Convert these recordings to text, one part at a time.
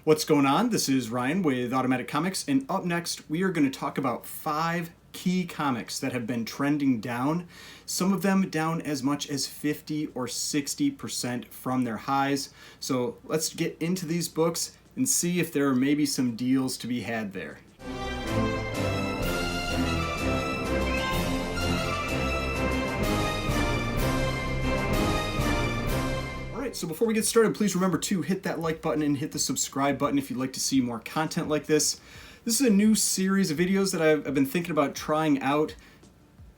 What's going on? This is Ryan with Automatic Comics, and up next we are going to talk about 5 key comics that have been trending down, some of them down as much as 50 or 60% from their highs. So let's get into these books and see if there are maybe some deals to be had there. So before we get started, please remember to hit that like button and hit the subscribe button if you'd like to see more content like this. This is a new series of videos that I've been thinking about trying out.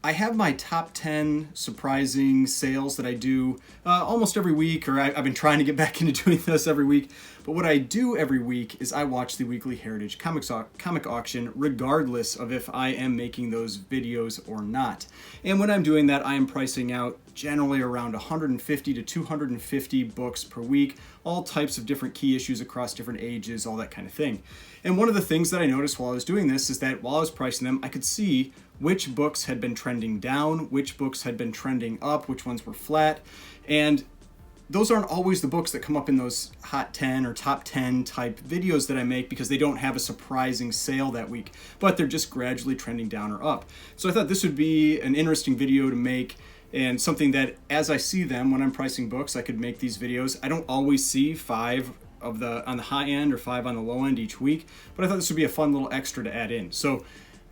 I have my top 10 surprising sales that I do almost every week, or I've been trying to get back into doing this every week. But what I do every week is I watch the weekly Heritage comic auction, regardless of if I am making those videos or not. And when I'm doing that, I am pricing out generally around 150 to 250 books per week, all types of different key issues across different ages, all that kind of thing. And one of the things that I noticed while I was doing this is that while I was pricing them, I could see which books had been trending down, which books had been trending up, which ones were flat. And those aren't always the books that come up in those hot 10 or top 10 type videos that I make because they don't have a surprising sale that week, but they're just gradually trending down or up. So I thought this would be an interesting video to make, and something that as I see them when I'm pricing books, I could make these videos. I don't always see 5 on the high end or 5 on the low end each week, but I thought this would be a fun little extra to add in. So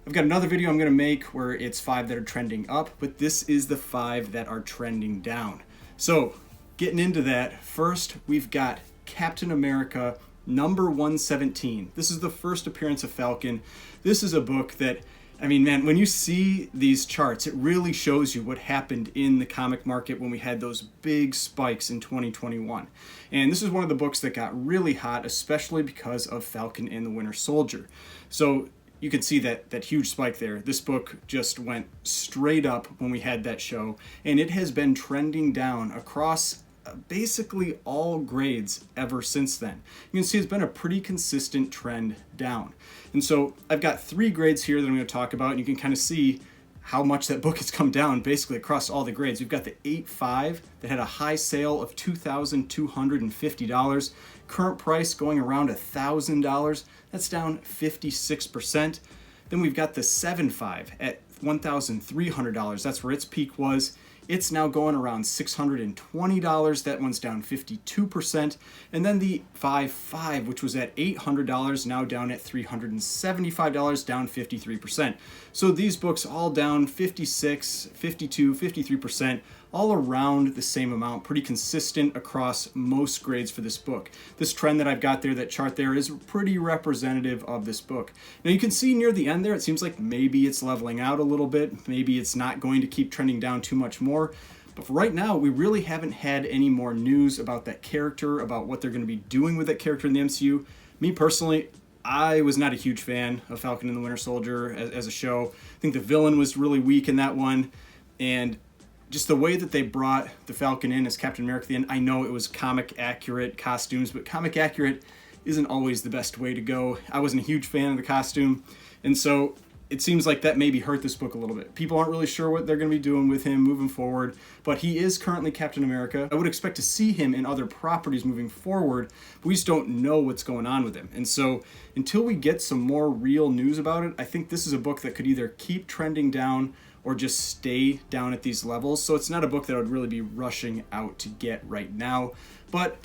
I've got another video I'm going to make where it's 5 that are trending up, but this is the 5 that are trending down. So getting into that, first we've got Captain America number 117. This is the first appearance of Falcon. This is a book that, I mean, man, when you see these charts, it really shows you what happened in the comic market when we had those big spikes in 2021. And this is one of the books that got really hot, especially because of Falcon and the Winter Soldier. So you can see that huge spike there. This book just went straight up when we had that show, and it has been trending down across basically all grades ever since then. You can see it's been a pretty consistent trend down. And so I've got 3 grades here that I'm going to talk about, and you can kind of see how much that book has come down basically across all the grades. We've got the 8.5 that had a high sale of $2,250. Current price going around $1,000. That's down 56%. Then we've got the 7.5 at $1,300. That's where its peak was. It's now going around $620. That one's down 52%. And then the 5.5, which was at $800, now down at $375, down 53%. So these books all down 56, 52, 53%, all around the same amount, pretty consistent across most grades for this book. This trend that I've got there, that chart there, is pretty representative of this book. Now you can see near the end there, it seems like maybe it's leveling out a little bit. Maybe it's not going to keep trending down too much more. But for right now, we really haven't had any more news about that character, about what they're going to be doing with that character in the MCU. Me personally, I was not a huge fan of Falcon and the Winter Soldier as a show. I think the villain was really weak in that one. And just the way that they brought the Falcon in as Captain America at the end, I know it was comic accurate costumes, but comic accurate isn't always the best way to go. I wasn't a huge fan of the costume, and so it seems like that maybe hurt this book a little bit. People aren't really sure what they're going to be doing with him moving forward, but he is currently Captain America. I would expect to see him in other properties moving forward, but we just don't know what's going on with him. And so until we get some more real news about it, I think this is a book that could either keep trending down or just stay down at these levels. So it's not a book that I would really be rushing out to get right now, but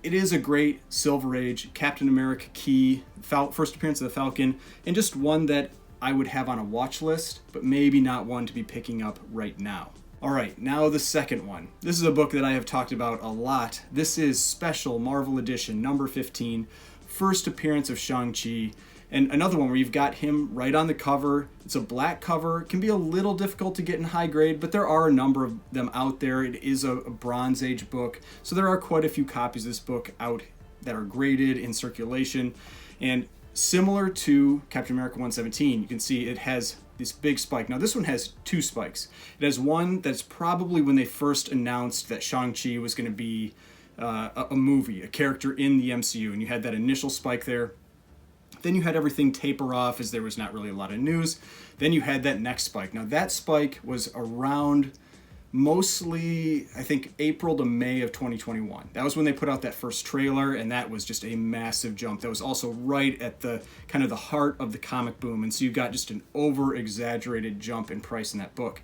it is a great Silver Age Captain America key, first appearance of the Falcon, and just one that I would have on a watch list, but maybe not one to be picking up right now. All right, now the second one. This is a book that I have talked about a lot. This is Special Marvel Edition number 15, first appearance of Shang-Chi. And another one where you've got him right on the cover. It's a black cover. It can be a little difficult to get in high grade, but there are a number of them out there. It is a Bronze Age book, so there are quite a few copies of this book out that are graded in circulation. And similar to Captain America 117, you can see it has this big spike. Now this one has 2 spikes. It has one that's probably when they first announced that Shang-Chi was going to be a movie, a character in the MCU, and you had that initial spike there. Then you had everything taper off as there was not really a lot of news. Then you had that next spike. Now that spike was around mostly, I think, April to May of 2021. That was when they put out that first trailer, and that was just a massive jump. That was also right at the kind of the heart of the comic boom, and so you got just an over-exaggerated jump in price in that book.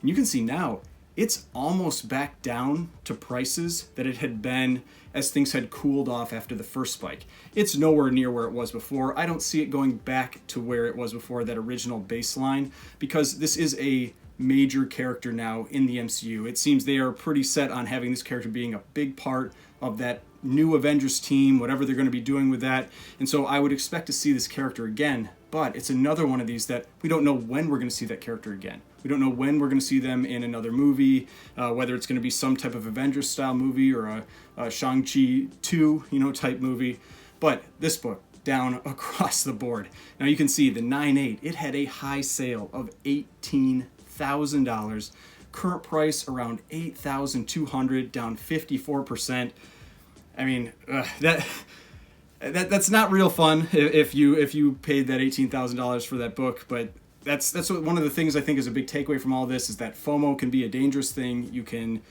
And you can see now, it's almost back down to prices that it had been as things had cooled off after the first spike. It's nowhere near where it was before. I don't see it going back to where it was before, that original baseline, because this is a major character now in the MCU. It seems they are pretty set on having this character being a big part of that new Avengers team, whatever they're going to be doing with that. And so I would expect to see this character again, but it's another one of these that we don't know when we're going to see that character again. We don't know when we're going to see them in another movie, whether it's going to be some type of Avengers style movie or a Shang-Chi 2, type movie. But this book, down across the board. Now you can see the 9.8, it had a high sale of $18,000. Current price around $8,200, down 54%. I mean, that's not real fun if you paid that $18,000 for that book, but that's one of the things I think is a big takeaway from all this, is that FOMO can be a dangerous thing. It can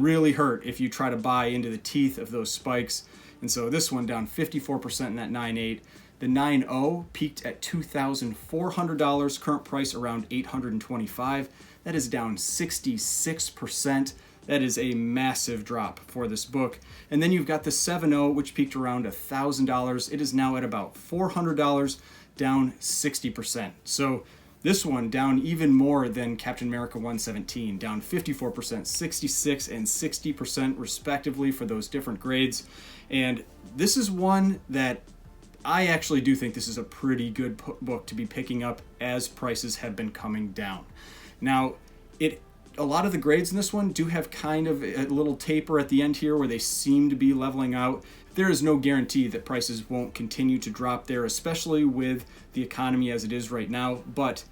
really hurt if you try to buy into the teeth of those spikes. And so this one down 54% in that 9.8. The 9.0 peaked at $2,400, current price around $825. That is down 66%. That is a massive drop for this book. And then you've got the 7.0, which peaked around $1,000. It is now at about $400, down 60%. So this one down even more than Captain America 117, down 54%, 66% and 60% respectively for those different grades. And this is one that I actually do think this is a pretty good book to be picking up as prices have been coming down. Now, a lot of the grades in this one do have kind of a little taper at the end here where they seem to be leveling out. There is no guarantee that prices won't continue to drop there, especially with the economy as it is right now, but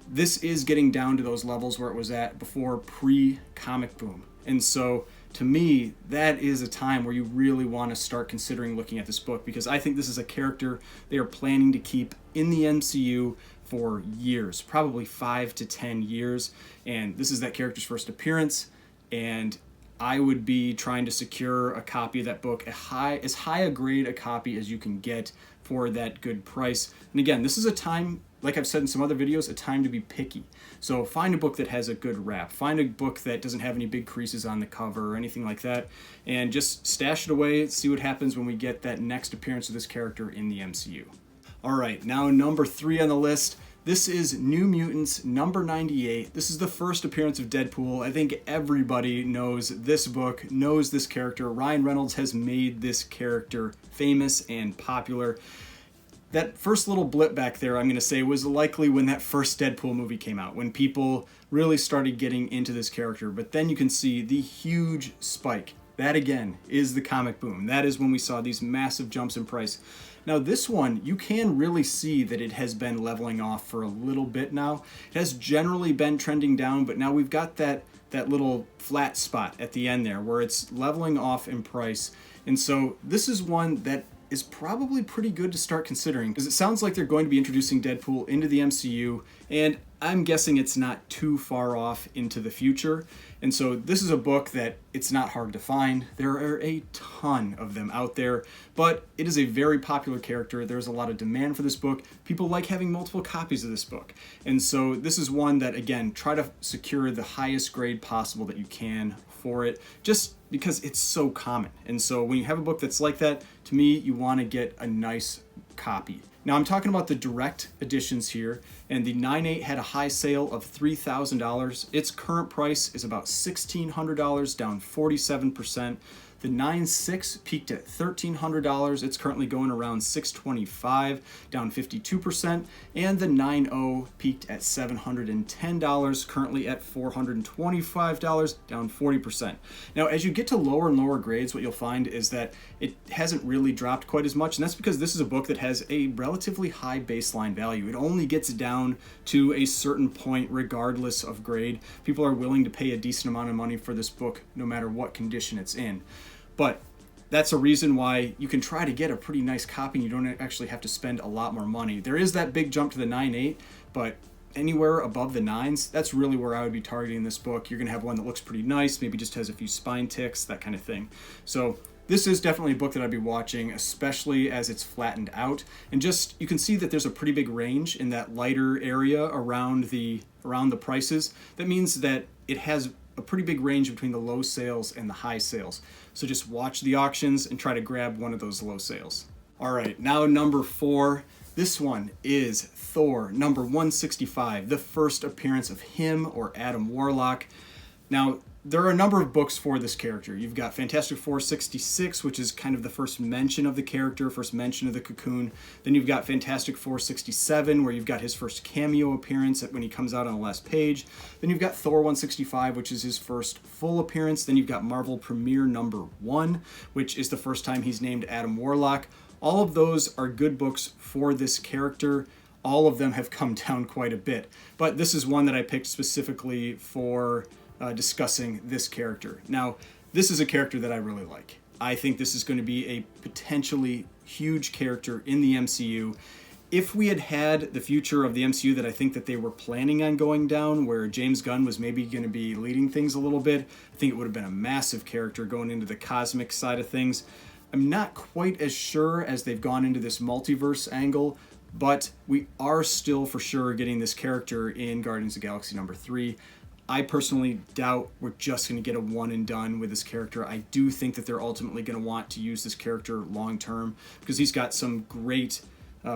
this is getting down to those levels where it was at before pre-comic boom. And so to me, that is a time where you really want to start considering looking at this book, because I think this is a character they are planning to keep in the MCU for years, probably 5 to 10 years. And this is that character's first appearance, and I would be trying to secure a copy of that book, as high a grade a copy as you can get for that good price. And again, this is a time, like I've said in some other videos, a time to be picky. So find a book that has a good wrap. Find a book that doesn't have any big creases on the cover or anything like that, and just stash it away, see what happens when we get that next appearance of this character in the MCU. All right, now number 3 on the list. This is New Mutants number 98. This is the first appearance of Deadpool. I think everybody knows this book, knows this character. Ryan Reynolds has made this character famous and popular. That first little blip back there, I'm going to say, was likely when that first Deadpool movie came out, when people really started getting into this character. But then you can see the huge spike. That, again, is the comic boom. That is when we saw these massive jumps in price. Now, this one, you can really see that it has been leveling off for a little bit now. It has generally been trending down, but now we've got that little flat spot at the end there where it's leveling off in price. And so this is one that is probably pretty good to start considering, because it sounds like they're going to be introducing Deadpool into the MCU, and I'm guessing it's not too far off into the future. And so this is a book that it's not hard to find. There are a ton of them out there, but it is a very popular character. There's a lot of demand for this book. People like having multiple copies of this book. And so this is one that, again, try to secure the highest grade possible that you can for it, just because it's so common. And so when you have a book that's like that, to me, you want to get a nice copy. Now, I'm talking about the direct editions here, and the 9.8 had a high sale of $3,000. Its current price is about $1,600, down 47%. The 9.6 peaked at $1,300. It's currently going around $625, down 52%. And the 9.0 peaked at $710, currently at $425, down 40%. Now, as you get to lower and lower grades, what you'll find is that it hasn't really dropped quite as much, and that's because this is a book that has a relatively high baseline value. It only gets down to a certain point regardless of grade. People are willing to pay a decent amount of money for this book no matter what condition it's in. But that's a reason why you can try to get a pretty nice copy and you don't actually have to spend a lot more money. There is that big jump to the 9.8, but anywhere above the 9s, that's really where I would be targeting this book. You're going to have one that looks pretty nice, maybe just has a few spine ticks, that kind of thing. So this is definitely a book that I'd be watching, especially as it's flattened out. And just, you can see that there's a pretty big range in that lighter area around the prices. That means that it has a pretty big range between the low sales and the high sales. So just watch the auctions and try to grab one of those low sales. All right, now number 4. This one is Thor, number 165, the first appearance of him or Adam Warlock. Now, there are a number of books for this character. You've got Fantastic Four 66, which is kind of the first mention of the character, first mention of the Cocoon. Then you've got Fantastic Four 67, where you've got his first cameo appearance when he comes out on the last page. Then you've got Thor 165, which is his first full appearance. Then you've got Marvel Premiere number 1, which is the first time he's named Adam Warlock. All of those are good books for this character. All of them have come down quite a bit. But this is one that I picked specifically for discussing this character. Now, this is a character that I really like. I think this is going to be a potentially huge character in the MCU. If we had the future of the MCU that I think that they were planning on going down, where James Gunn was maybe going to be leading things a little bit, I think it would have been a massive character going into the cosmic side of things. I'm not quite as sure as they've gone into this multiverse angle, but we are still for sure getting this character in Guardians of the Galaxy number 3. I personally doubt we're just going to get a one and done with this character. I do think that they're ultimately going to want to use this character long term because he's got some great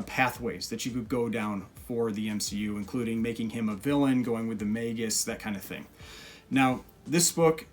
pathways that you could go down for the MCU, including making him a villain, going with the Magus, that kind of thing. Now, this book,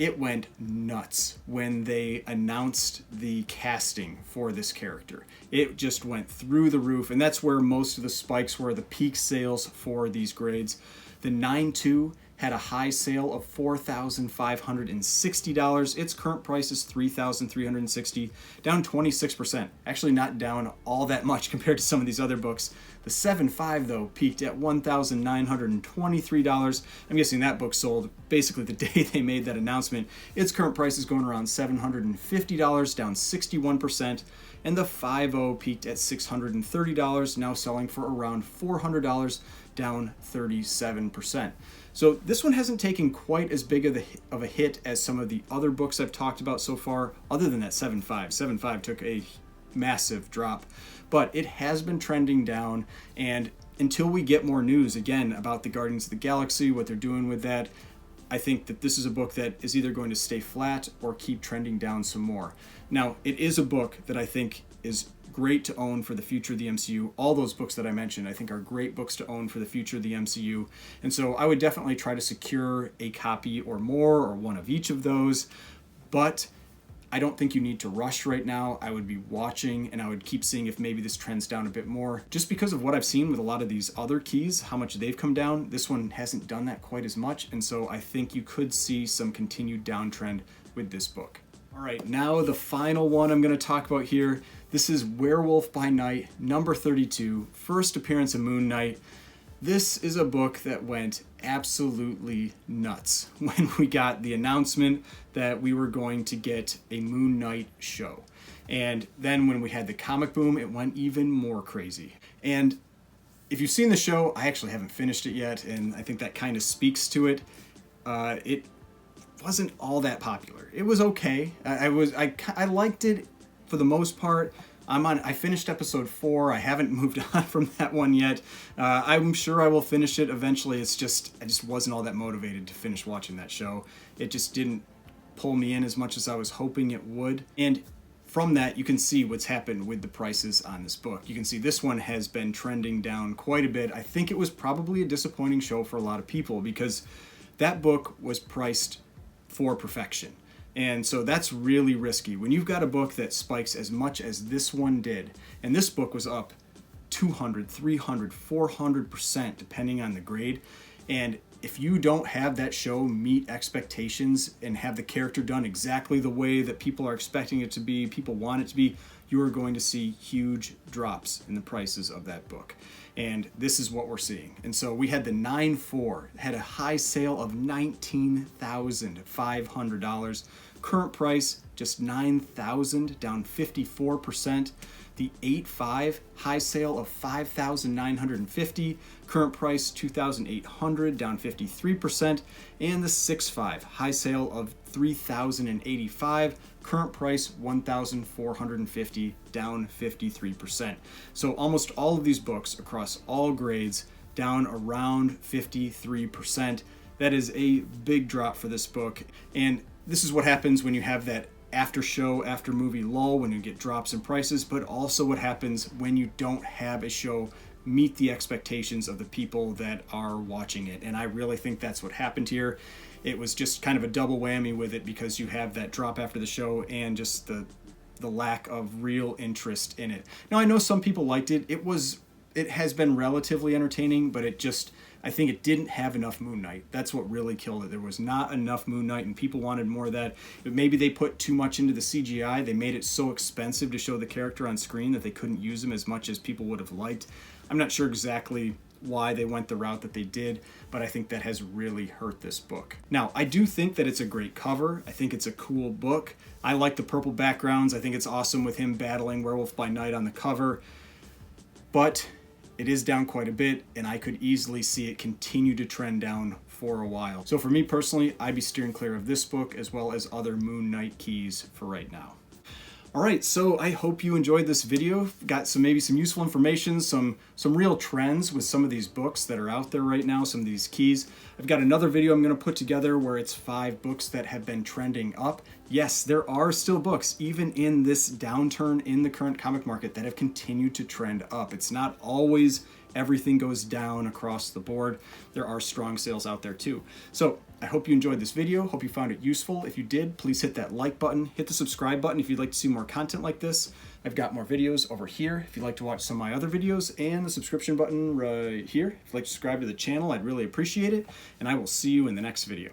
it went nuts when they announced the casting for this character. It just went through the roof, and that's where most of the spikes were, the peak sales for these grades. The 9.2 had a high sale of $4,560. Its current price is $3,360, down 26%. Actually not down all that much compared to some of these other books. The 7.5 though peaked at $1,923. I'm guessing that book sold basically the day they made that announcement. Its current price is going around $750, down 61%. And the 5.0 peaked at $630, now selling for around $400, down 37%. So this one hasn't taken quite as big of a hit as some of the other books I've talked about so far, other than that 7.5. 7.5 took a massive drop, but it has been trending down, and until we get more news, again, about the Guardians of the Galaxy, what they're doing with that, I think that this is a book that is either going to stay flat or keep trending down some more. Now, it is a book that I think is great to own for the future of the MCU. All those books that I mentioned, I think, are great books to own for the future of the MCU. And so I would definitely try to secure a copy or more, or one of each of those. But I don't think you need to rush right now. I would be watching, and I would keep seeing if maybe this trends down a bit more. Just because of what I've seen with a lot of these other keys, how much they've come down, this one hasn't done that quite as much. And so I think you could see some continued downtrend with this book. All right, now the final one I'm going to talk about here. This is Werewolf by Night, number 32, first appearance of Moon Knight. This is a book that went absolutely nuts when we got the announcement that we were going to get a Moon Knight show. And then when we had the comic boom, it went even more crazy. And if you've seen the show, I actually haven't finished it yet, and I think that kind of speaks to it. It wasn't all that popular. It was okay. I liked it for the most part. I finished episode 4. I haven't moved on from that one yet. I'm sure I will finish it eventually. I just wasn't all that motivated to finish watching that show. It just didn't pull me in as much as I was hoping it would. And from that, you can see what's happened with the prices on this book. You can see this one has been trending down quite a bit. I think it was probably a disappointing show for a lot of people because that book was priced for perfection. And so that's really risky. When you've got a book that spikes as much as this one did, and this book was up 200, 300, 400% depending on the grade, and if you don't have that show meet expectations and have the character done exactly the way that people are expecting it to be, people want it to be, you are going to see huge drops in the prices of that book. And this is what we're seeing. And so we had the 9.4, had a high sale of $19,500. Current price, just $9,000, down 54%. The 8.5 high sale of $5,950, current price $2,800, down 53%, and the 6.5 high sale of $3,085, current price $1,450, down 53%. So almost all of these books across all grades down around 53%. That is a big drop for this book, and this is what happens when you have that after show, after movie lull, when you get drops in prices, but also what happens when you don't have a show meet the expectations of the people that are watching it. And I really think that's what happened here. It was just kind of a double whammy with it, because you have that drop after the show and just the lack of real interest in it. Now, I know some people liked it. It has been relatively entertaining, but I think it didn't have enough Moon Knight. That's what really killed it. There was not enough Moon Knight, and people wanted more of that. But maybe they put too much into the CGI. They made it so expensive to show the character on screen that they couldn't use him as much as people would have liked. I'm not sure exactly why they went the route that they did, but I think that has really hurt this book. Now, I do think that it's a great cover. I think it's a cool book. I like the purple backgrounds. I think it's awesome with him battling Werewolf by Night on the cover. But it is down quite a bit, and I could easily see it continue to trend down for a while. So for me personally, I'd be steering clear of this book as well as other Moon Knight keys for right now. All right, so I hope you enjoyed this video. Got maybe some useful information, some real trends with some of these books that are out there right now, some of these keys. I've got another video I'm going to put together where it's 5 books that have been trending up. Yes, there are still books, even in this downturn in the current comic market, that have continued to trend up. It's not always everything goes down across the board. There are strong sales out there too. So I hope you enjoyed this video. Hope you found it useful. If you did, please hit that like button. Hit the subscribe button if you'd like to see more content like this. I've got more videos over here if you'd like to watch some of my other videos, and the subscription button right here. If you'd like to subscribe to the channel, I'd really appreciate it. And I will see you in the next video.